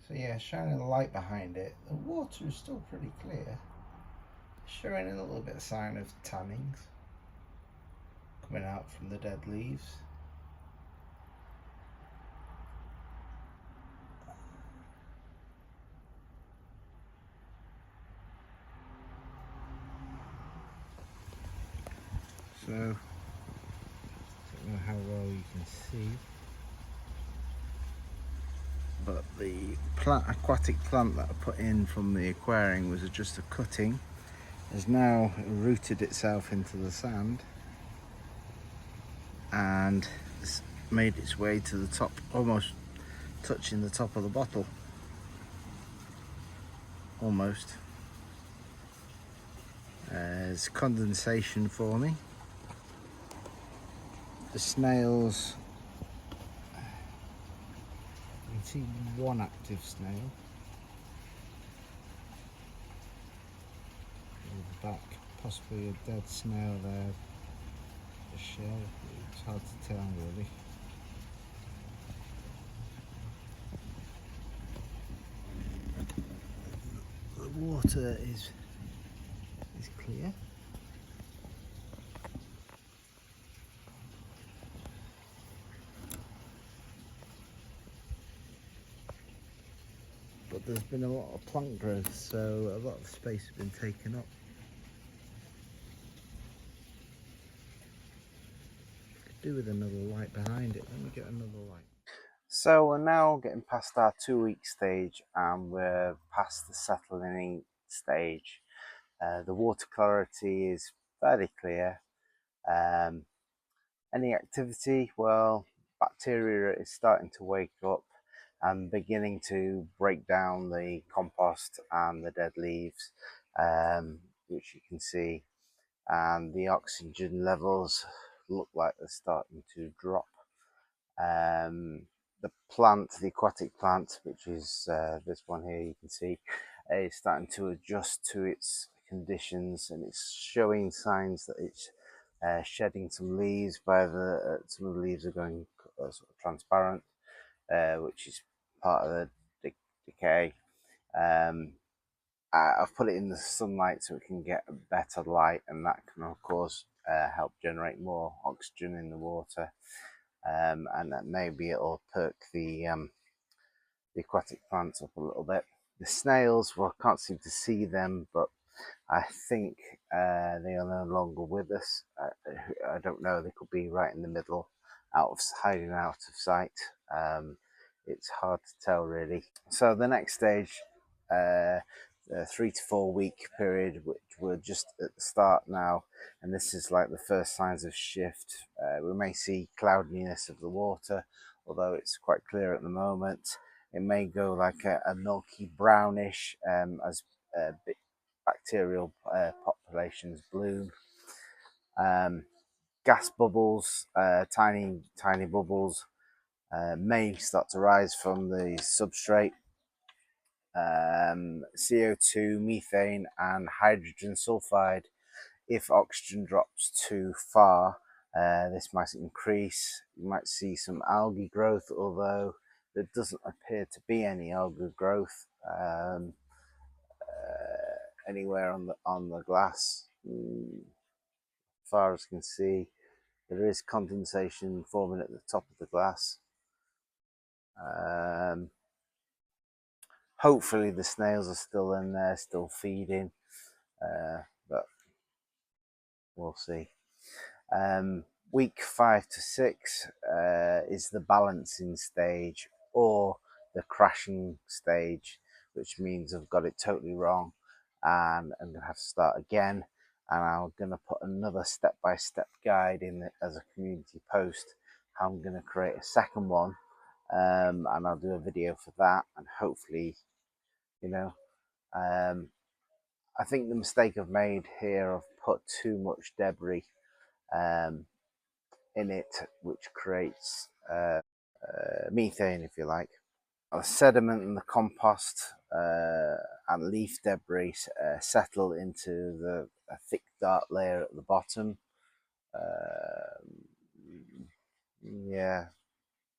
So yeah, shining the light behind it, the water is still pretty clear, showing a little bit of sign of tannings coming out from the dead leaves. So, I don't know how well you can see, but the aquatic plant that I put in from the aquarium was just a cutting, has now rooted itself into the sand and it's made its way to the top, almost touching the top of the bottle. Almost. There's condensation forming. The snails, you can see one active snail with the back, possibly a dead snail there, a shell, it's hard to tell really. The water is clear. But there's been a lot of plant growth, so a lot of space has been taken up. Could do with another light behind it. Let me get another light. So we're now getting past our 2-week stage and we're past the settling stage. The water clarity is fairly clear. Any activity? Well, bacteria is starting to wake up and beginning to break down the compost and the dead leaves, which you can see, and the oxygen levels look like they're starting to drop. The plant, the aquatic plant, which is this one here, you can see, is starting to adjust to its conditions, and it's showing signs that it's shedding some leaves. Some of the leaves are going sort of transparent, which is part of the decay. I've put it in the sunlight so it can get a better light, and that can of course help generate more oxygen in the water, and that maybe it'll perk the aquatic plants up a little bit. The snails, well, I can't seem to see them, but I think they are no longer with us. I don't know, they could be right in the middle, hiding out of sight. It's hard to tell really. So the next stage, a 3 to 4 week period, which we're just at the start now, and this is like the first signs of shift. We may see cloudiness of the water, although it's quite clear at the moment. It may go like a milky brownish as bacterial populations bloom. Gas bubbles, tiny bubbles, may start to rise from the substrate. CO2, methane, and hydrogen sulfide. If oxygen drops too far, this might increase. You might see some algae growth, although there doesn't appear to be any algae growth anywhere on the glass. As far as you can see, there is condensation forming at the top of the glass. Hopefully the snails are still in there, still feeding, but we'll see. Week 5 to 6 is the balancing stage, or the crashing stage, which means I've got it totally wrong and I'm gonna have to start again, and I'm gonna put another step-by-step guide in as a community post how I'm gonna create a second one, and I'll do a video for that, and hopefully, you know, I think the mistake I've made here, I've put too much debris in it, which creates methane, if you like. The sediment and the compost and leaf debris settle into a thick dark layer at the bottom. Yeah,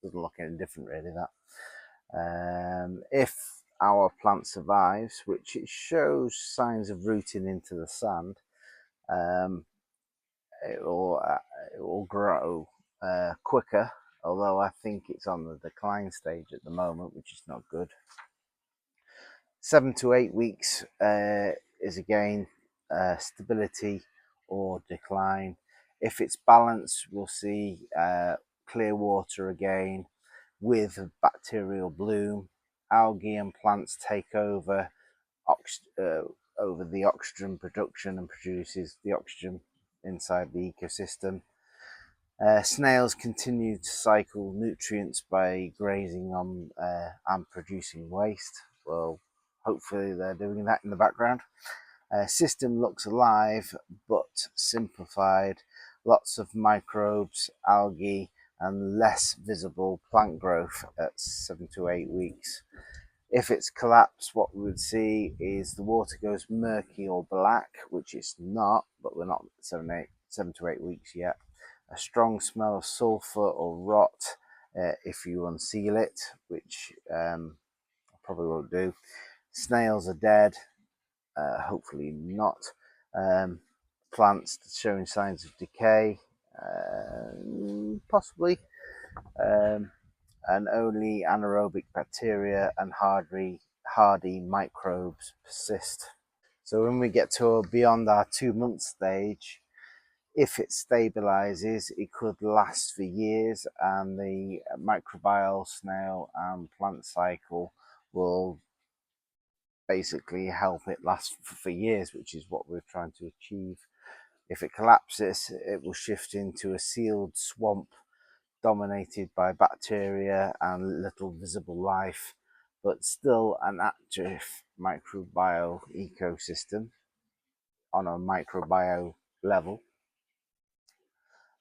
doesn't look any different really, that. If our plant survives, which it shows signs of rooting into the sand, um, it will grow quicker, although I think it's on the decline stage at the moment, which is not good. 7 to 8 weeks is again stability or decline. If it's balanced, we'll see clear water again with bacterial bloom. Algae and plants take over over the oxygen production and produces the oxygen inside the ecosystem. Snails continue to cycle nutrients by grazing on and producing waste. Well, hopefully they're doing that in the background. System looks alive but simplified. Lots of microbes, algae, and less visible plant growth at 7 to 8 weeks. If it's collapsed, what we would see is the water goes murky or black, which it's not, but we're not 7 to 8 weeks yet. A strong smell of sulfur or rot if you unseal it, which I probably won't do. Snails are dead, hopefully not. Plants showing signs of decay, possibly. And only anaerobic bacteria and hardy microbes persist. So when we get to beyond our 2-month stage, if it stabilizes, it could last for years, and the microbial snail and plant cycle will basically help it last for years, which is what we're trying to achieve. If it collapses, it will shift into a sealed swamp dominated by bacteria and little visible life, but still an active microbial ecosystem on a microbiome level.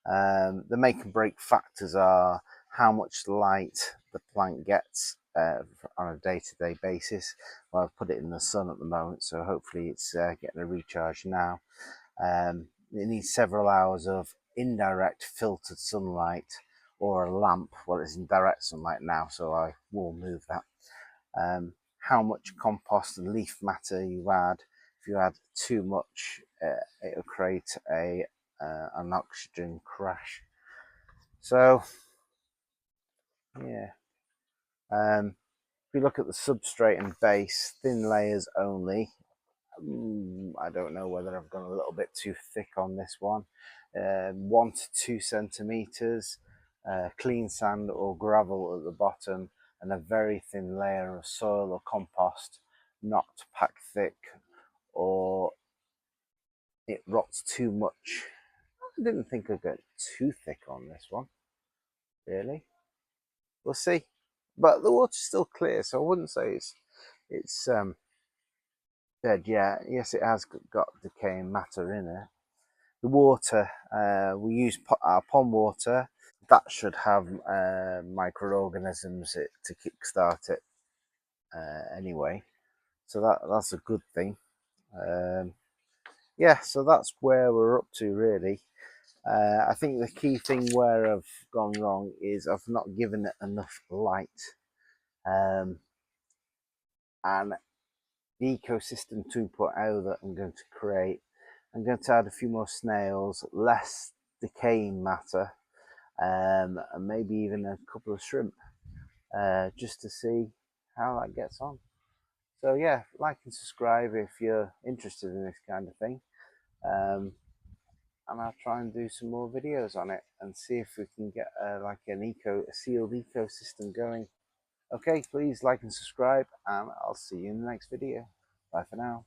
The make and break factors are how much light the plant gets on a day-to-day basis. Well, I've put it in the sun at the moment, so hopefully it's getting a recharge now. It needs several hours of indirect filtered sunlight or a lamp. Well, it's in direct sunlight now, so I will move that. How much compost and leaf matter you add. If you add too much, it'll create an oxygen crash. So yeah, if you look at the substrate and base, thin layers only. I don't know whether I've gone a little bit too thick on this one. 1 to 2 centimeters, clean sand or gravel at the bottom, and a very thin layer of soil or compost, not packed thick or it rots too much. I didn't think I'd get too thick on this one, really. We'll see. But the water's still clear, so I wouldn't say it's dead yet. Yes, it has got decaying matter in it. The water, we use our pond water. That should have microorganisms to kickstart it anyway. So that's a good thing. Yeah, so that's where we're up to, really. I think the key thing where I've gone wrong is I've not given it enough light. And the ecosystem 2.0 that I'm going to create, I'm going to add a few more snails, less decaying matter, and maybe even a couple of shrimp, just to see how that gets on. So yeah, like and subscribe if you're interested in this kind of thing. And I'll try and do some more videos on it and see if we can get like a sealed ecosystem going. Okay, please like and subscribe, and I'll see you in the next video. Bye for now.